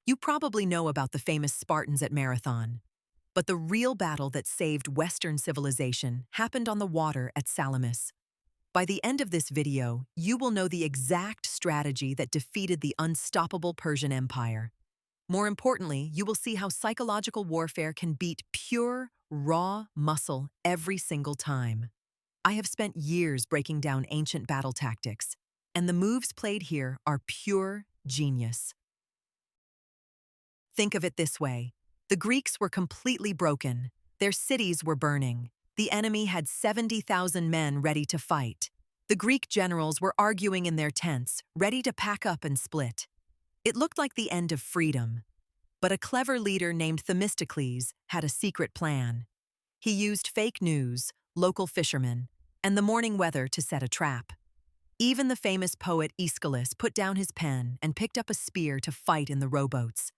You probably know about the famous Spartans at Marathon, but the real battle that saved Western civilization happened on the water at Salamis. By the end of this video, you will know the exact strategy that defeated the unstoppable Persian Empire. More importantly, you will see how psychological warfare can beat pure, raw muscle every single time. I have spent years breaking down ancient battle tactics, and the moves played here are pure genius. Think of it this way. The Greeks were completely broken. Their cities were burning. The enemy had 70,000 men ready to fight. The Greek generals were arguing in their tents, ready to pack up and split. It looked like the end of freedom. But a clever leader named Themistocles had a secret plan. He used fake news, local fishermen, and the morning weather to set a trap. Even the famous poet Aeschylus put down his pen and picked up a spear to fight in the rowboats.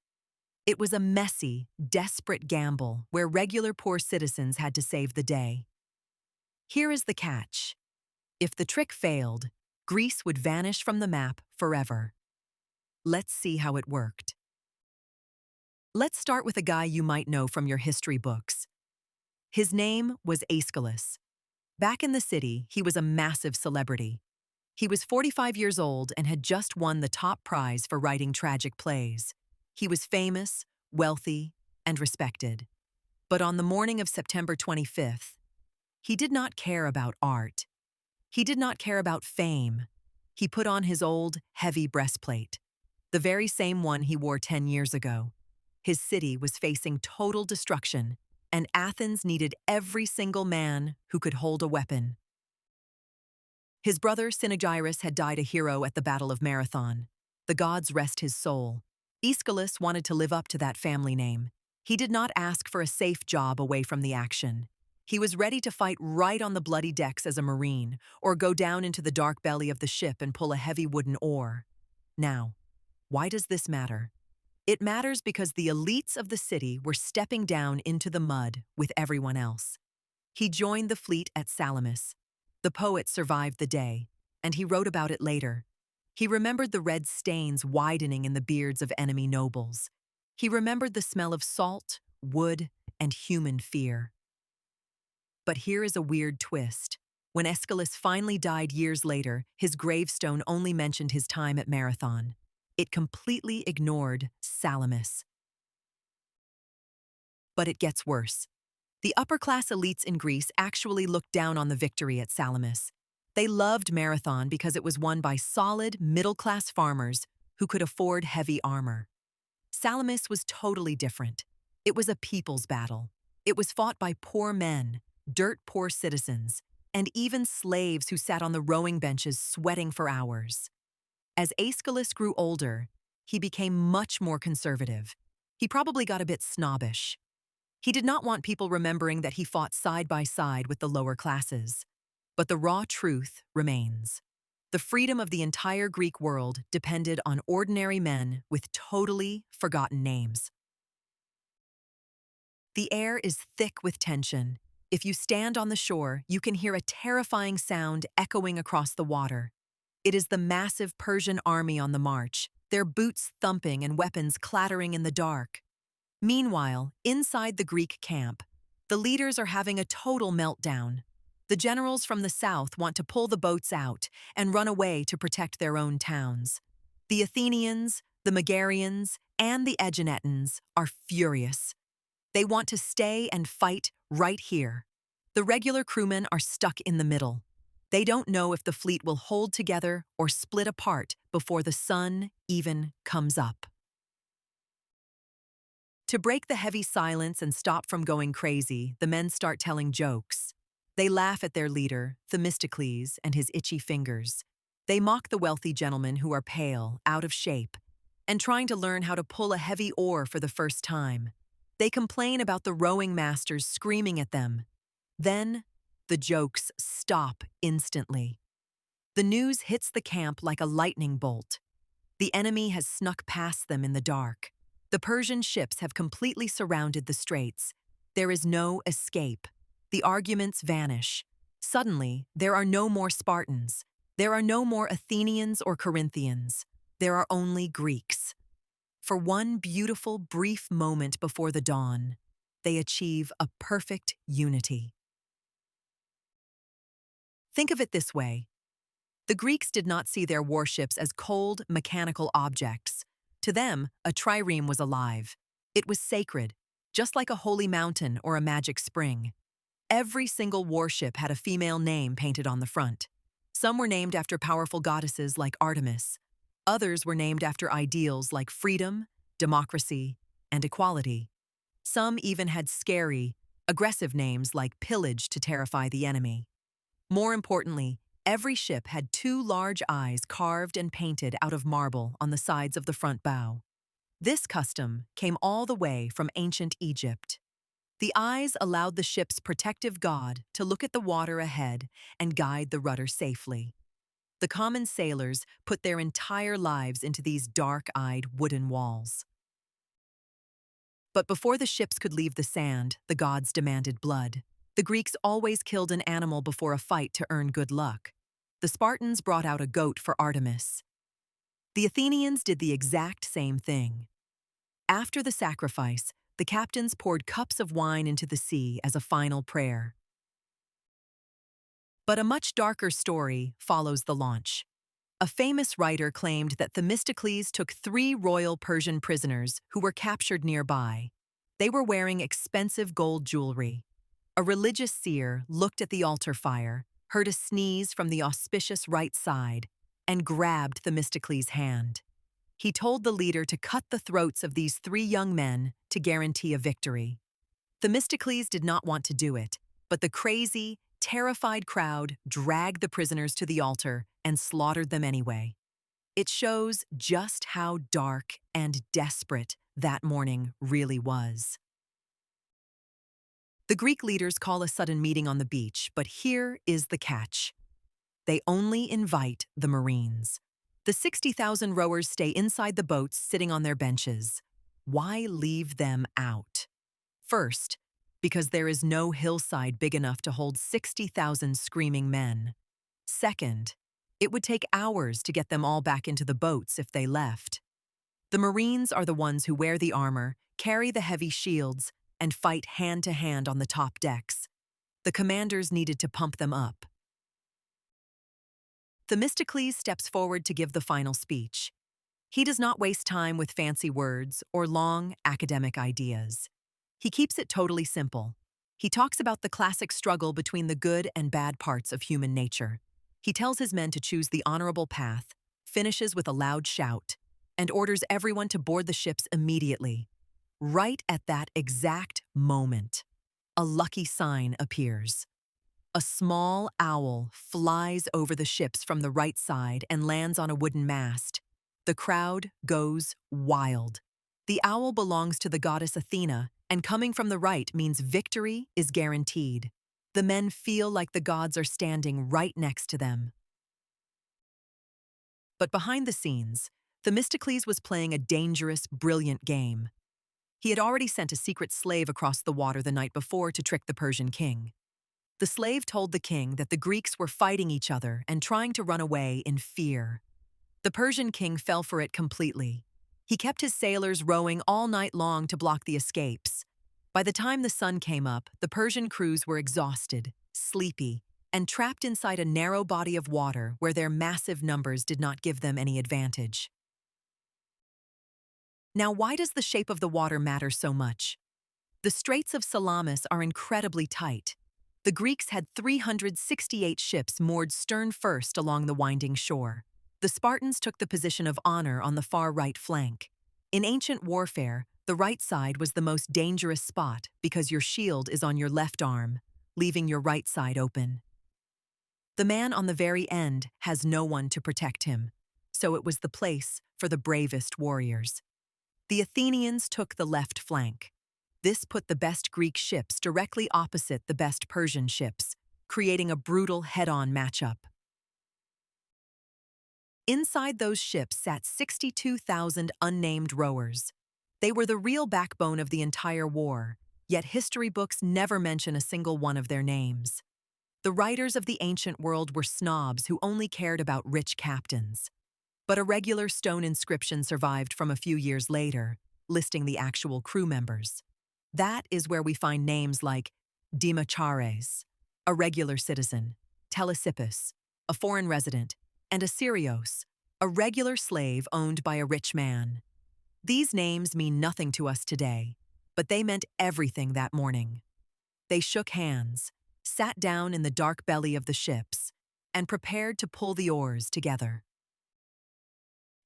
It was a messy, desperate gamble where regular poor citizens had to save the day. Here is the catch. If the trick failed, Greece would vanish from the map forever. Let's see how it worked. Let's start with a guy you might know from your history books. His name was Aeschylus. Back in the city, he was a massive celebrity. He was 45 years old and had just won the top prize for writing tragic plays. He was famous, wealthy, and respected. But on the morning of September 25th, he did not care about art. He did not care about fame. He put on his old, heavy breastplate, the very same one he wore 10 years ago. His city was facing total destruction, and Athens needed every single man who could hold a weapon. His brother Cynaegirus had died a hero at the Battle of Marathon. The gods rest his soul. Aeschylus wanted to live up to that family name. He did not ask for a safe job away from the action. He was ready to fight right on the bloody decks as a marine, or go down into the dark belly of the ship and pull a heavy wooden oar. Now, why does this matter? It matters because the elites of the city were stepping down into the mud with everyone else. He joined the fleet at Salamis. The poet survived the day, and he wrote about it later. He remembered the red stains widening in the beards of enemy nobles. He remembered the smell of salt, wood, and human fear. But here is a weird twist. When Aeschylus finally died years later, his gravestone only mentioned his time at Marathon. It completely ignored Salamis. But it gets worse. The upper-class elites in Greece actually looked down on the victory at Salamis. They loved Marathon because it was won by solid, middle-class farmers who could afford heavy armor. Salamis was totally different. It was a people's battle. It was fought by poor men, dirt-poor citizens, and even slaves who sat on the rowing benches sweating for hours. As Aeschylus grew older, he became much more conservative. He probably got a bit snobbish. He did not want people remembering that he fought side by side with the lower classes. But the raw truth remains. The freedom of the entire Greek world depended on ordinary men with totally forgotten names. The air is thick with tension. If you stand on the shore, you can hear a terrifying sound echoing across the water. It is the massive Persian army on the march, their boots thumping and weapons clattering in the dark. Meanwhile, inside the Greek camp, the leaders are having a total meltdown. The generals from the south want to pull the boats out and run away to protect their own towns. The Athenians, the Megarians, and the Aeginetans are furious. They want to stay and fight right here. The regular crewmen are stuck in the middle. They don't know if the fleet will hold together or split apart before the sun even comes up. To break the heavy silence and stop from going crazy, the men start telling jokes. They laugh at their leader, Themistocles, and his itchy fingers. They mock the wealthy gentlemen who are pale, out of shape, and trying to learn how to pull a heavy oar for the first time. They complain about the rowing masters screaming at them. Then, the jokes stop instantly. The news hits the camp like a lightning bolt. The enemy has snuck past them in the dark. The Persian ships have completely surrounded the straits. There is no escape. The arguments vanish. Suddenly, there are no more Spartans. There are no more Athenians or Corinthians. There are only Greeks. For one beautiful, brief moment before the dawn, they achieve a perfect unity. Think of it this way. The Greeks did not see their warships as cold, mechanical objects. To them, a trireme was alive. It was sacred, just like a holy mountain or a magic spring. Every single warship had a female name painted on the front. Some were named after powerful goddesses like Artemis. Others were named after ideals like freedom, democracy, and equality. Some even had scary, aggressive names like Pillage to terrify the enemy. More importantly, every ship had two large eyes carved and painted out of marble on the sides of the front bow. This custom came all the way from ancient Egypt. The eyes allowed the ship's protective god to look at the water ahead and guide the rudder safely. The common sailors put their entire lives into these dark-eyed wooden walls. But before the ships could leave the sand, the gods demanded blood. The Greeks always killed an animal before a fight to earn good luck. The Spartans brought out a goat for Artemis. The Athenians did the exact same thing. After the sacrifice, the captains poured cups of wine into the sea as a final prayer. But a much darker story follows the launch. A famous writer claimed that Themistocles took 3 royal Persian prisoners who were captured nearby. They were wearing expensive gold jewelry. A religious seer looked at the altar fire, heard a sneeze from the auspicious right side, and grabbed Themistocles' hand. He told the leader to cut the throats of these 3 young men to guarantee a victory. Themistocles did not want to do it, but the crazy, terrified crowd dragged the prisoners to the altar and slaughtered them anyway. It shows just how dark and desperate that morning really was. The Greek leaders call a sudden meeting on the beach, but here is the catch. They only invite the Marines. The 60,000 rowers stay inside the boats sitting on their benches. Why leave them out? First, because there is no hillside big enough to hold 60,000 screaming men. Second, it would take hours to get them all back into the boats if they left. The Marines are the ones who wear the armor, carry the heavy shields, and fight hand-to-hand on the top decks. The commanders needed to pump them up. Themistocles steps forward to give the final speech. He does not waste time with fancy words or long academic ideas. He keeps it totally simple. He talks about the classic struggle between the good and bad parts of human nature. He tells his men to choose the honorable path, finishes with a loud shout, and orders everyone to board the ships immediately. Right at that exact moment, a lucky sign appears. A small owl flies over the ships from the right side and lands on a wooden mast. The crowd goes wild. The owl belongs to the goddess Athena, and coming from the right means victory is guaranteed. The men feel like the gods are standing right next to them. But behind the scenes, Themistocles was playing a dangerous, brilliant game. He had already sent a secret slave across the water the night before to trick the Persian king. The slave told the king that the Greeks were fighting each other and trying to run away in fear. The Persian king fell for it completely. He kept his sailors rowing all night long to block the escapes. By the time the sun came up, the Persian crews were exhausted, sleepy, and trapped inside a narrow body of water where their massive numbers did not give them any advantage. Now, why does the shape of the water matter so much? The Straits of Salamis are incredibly tight. The Greeks had 368 ships moored stern first along the winding shore. The Spartans took the position of honor on the far right flank. In ancient warfare, the right side was the most dangerous spot because your shield is on your left arm, leaving your right side open. The man on the very end has no one to protect him, so it was the place for the bravest warriors. The Athenians took the left flank. This put the best Greek ships directly opposite the best Persian ships, creating a brutal head-on matchup. Inside those ships sat 62,000 unnamed rowers. They were the real backbone of the entire war, yet history books never mention a single one of their names. The writers of the ancient world were snobs who only cared about rich captains. But a regular stone inscription survived from a few years later, listing the actual crew members. That is where we find names like Demochares, a regular citizen, Telesippus, a foreign resident, and Assyrios, a regular slave owned by a rich man. These names mean nothing to us today, but they meant everything that morning. They shook hands, sat down in the dark belly of the ships, and prepared to pull the oars together.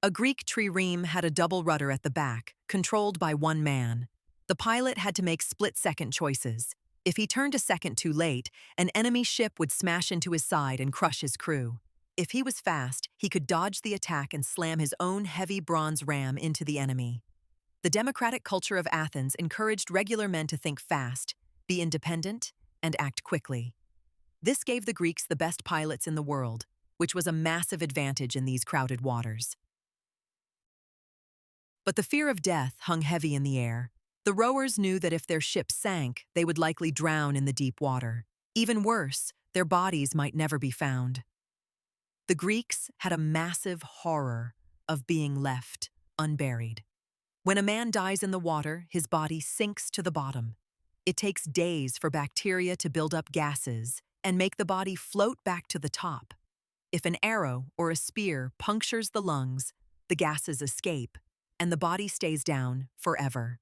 A Greek trireme had a double rudder at the back, controlled by one man. The pilot had to make split-second choices. If he turned a second too late, an enemy ship would smash into his side and crush his crew. If he was fast, he could dodge the attack and slam his own heavy bronze ram into the enemy. The democratic culture of Athens encouraged regular men to think fast, be independent, and act quickly. This gave the Greeks the best pilots in the world, which was a massive advantage in these crowded waters. But the fear of death hung heavy in the air. The rowers knew that if their ship sank, they would likely drown in the deep water. Even worse, their bodies might never be found. The Greeks had a massive horror of being left unburied. When a man dies in the water, his body sinks to the bottom. It takes days for bacteria to build up gases and make the body float back to the top. If an arrow or a spear punctures the lungs, the gases escape, and the body stays down forever.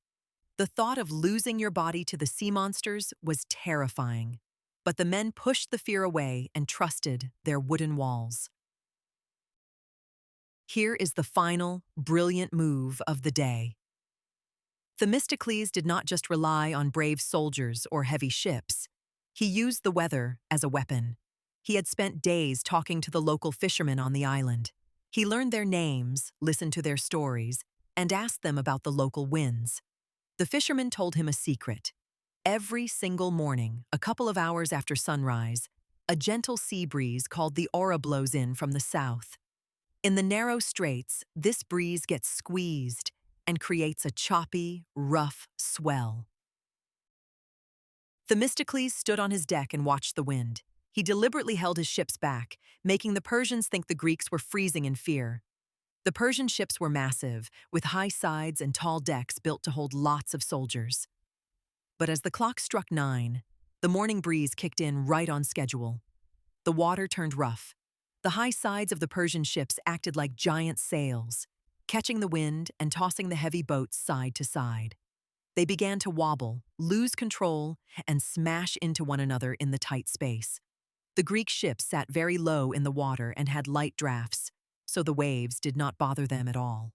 The thought of losing your body to the sea monsters was terrifying, but the men pushed the fear away and trusted their wooden walls. Here is the final, brilliant move of the day. Themistocles did not just rely on brave soldiers or heavy ships. He used the weather as a weapon. He had spent days talking to the local fishermen on the island. He learned their names, listened to their stories, and asked them about the local winds. The fishermen told him a secret. Every single morning, a couple of hours after sunrise, a gentle sea breeze called the aura blows in from the south. In the narrow straits, this breeze gets squeezed and creates a choppy, rough swell. Themistocles stood on his deck and watched the wind. He deliberately held his ships back, making the Persians think the Greeks were freezing in fear. The Persian ships were massive, with high sides and tall decks built to hold lots of soldiers. But as the clock struck 9, the morning breeze kicked in right on schedule. The water turned rough. The high sides of the Persian ships acted like giant sails, catching the wind and tossing the heavy boats side to side. They began to wobble, lose control, and smash into one another in the tight space. The Greek ships sat very low in the water and had light drafts, so the waves did not bother them at all.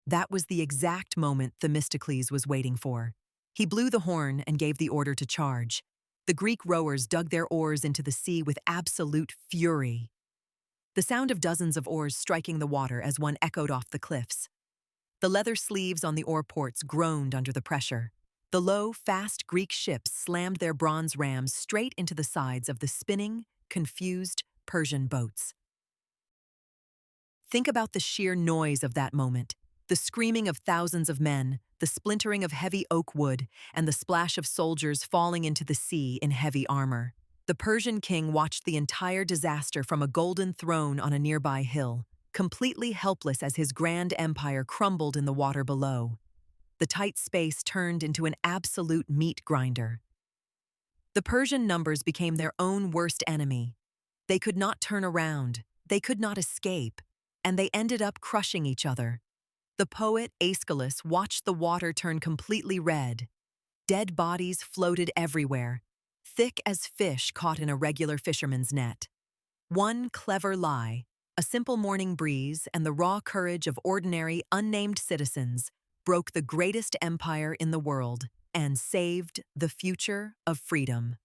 That was the exact moment Themistocles was waiting for. He blew the horn and gave the order to charge. The Greek rowers dug their oars into the sea with absolute fury. The sound of dozens of oars striking the water as one echoed off the cliffs. The leather sleeves on the oar ports groaned under the pressure. The low, fast Greek ships slammed their bronze rams straight into the sides of the spinning, confused Persian boats. Think about the sheer noise of that moment. The screaming of thousands of men, the splintering of heavy oak wood, and the splash of soldiers falling into the sea in heavy armor. The Persian king watched the entire disaster from a golden throne on a nearby hill, completely helpless as his grand empire crumbled in the water below. The tight space turned into an absolute meat grinder. The Persian numbers became their own worst enemy. They could not turn around, they could not escape, and they ended up crushing each other. The poet Aeschylus watched the water turn completely red. Dead bodies floated everywhere, thick as fish caught in a regular fisherman's net. One clever lie, a simple morning breeze, and the raw courage of ordinary, unnamed citizens broke the greatest empire in the world and saved the future of freedom.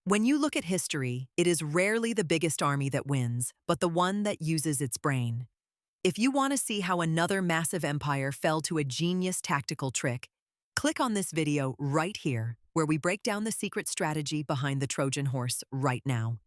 When you look at history, it is rarely the biggest army that wins, but the one that uses its brain. If you want to see how another massive empire fell to a genius tactical trick, click on this video right here, where we break down the secret strategy behind the Trojan horse right now.